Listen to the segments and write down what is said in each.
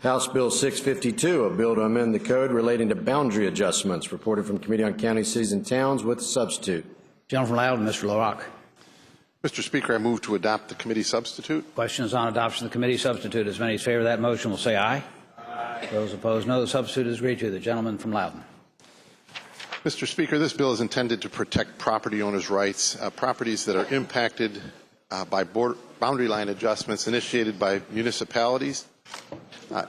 House Bill 652, a bill to amend the code relating to boundary adjustments, reported from Committee on County, Cities, and Towns with substitute. Gentleman from Loudoun, Mr. LaRock. Mr. Speaker, I move to adopt the committee substitute. Questions on adoption of the committee substitute. As many as favor that motion will say aye. Aye. Those opposed, no. The substitute is agreed to. The gentleman from Loudoun. Mr. Speaker, this bill is intended to protect property owners' rights. Properties that are impacted by boundary line adjustments initiated by municipalities.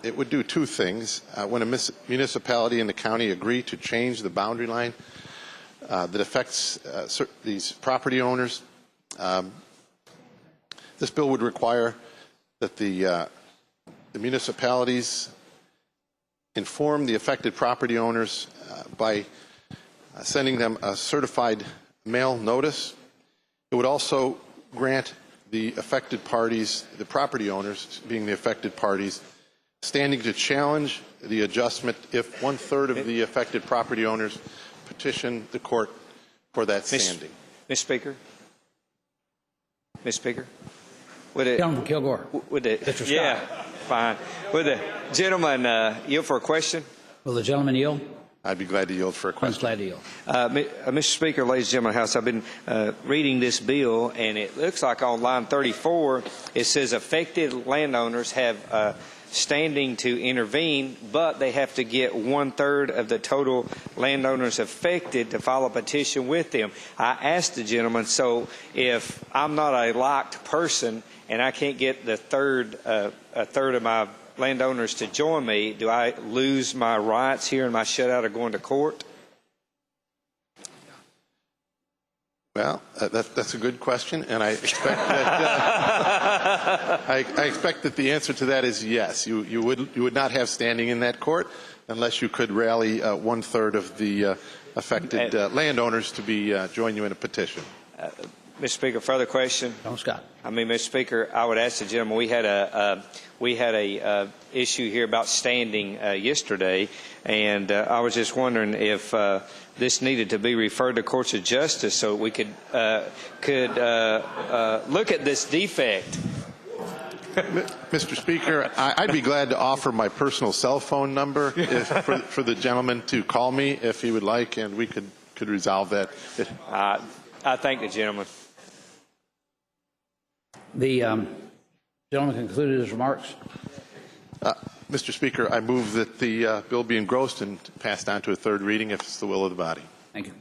It would do two things. When a municipality and the county agree to change the boundary line that affects these property owners, this bill would require that the municipalities inform the affected property owners by sending them a certified mail notice. It would also grant the affected parties, the property owners being the affected parties, standing to challenge the adjustment if 1/3 of the affected property owners petition the court for that standing. Mr. Speaker? Mr. Speaker? Gentleman from Kilgore. Yeah, fine. Would the gentleman yield for a question? Will the gentleman yield? I'd be glad to yield for a question. I'm glad to yield. Mr. Speaker, ladies and gentlemen of the House, I've been reading this bill, and it looks like on line 34, it says affected landowners have standing to intervene, but they have to get 1/3 of the total landowners affected to file a petition with them. I asked the gentleman, so if I'm not a locked person and I can't get a third of my landowners to join me, do I lose my rights here and my shutout of going to court? Well, that's a good question, and I expect that I expect that the answer to that is yes. You would not have standing in that court unless you could rally 1/3 of the affected landowners to be join you in a petition. Mr. Speaker, further question. Scott. Mr. Speaker, I would ask the gentleman. We had a issue here about standing yesterday, and I was just wondering if this needed to be referred to courts of justice so we could look at this defect. Mr. Speaker, I'd be glad to offer my personal cell phone number for the gentleman to call me if he would like, and we could resolve that. I thank the gentleman. The gentleman concluded his remarks. Mr. Speaker, I move that the bill be engrossed and passed on to a third reading if it's the will of the body. Thank you.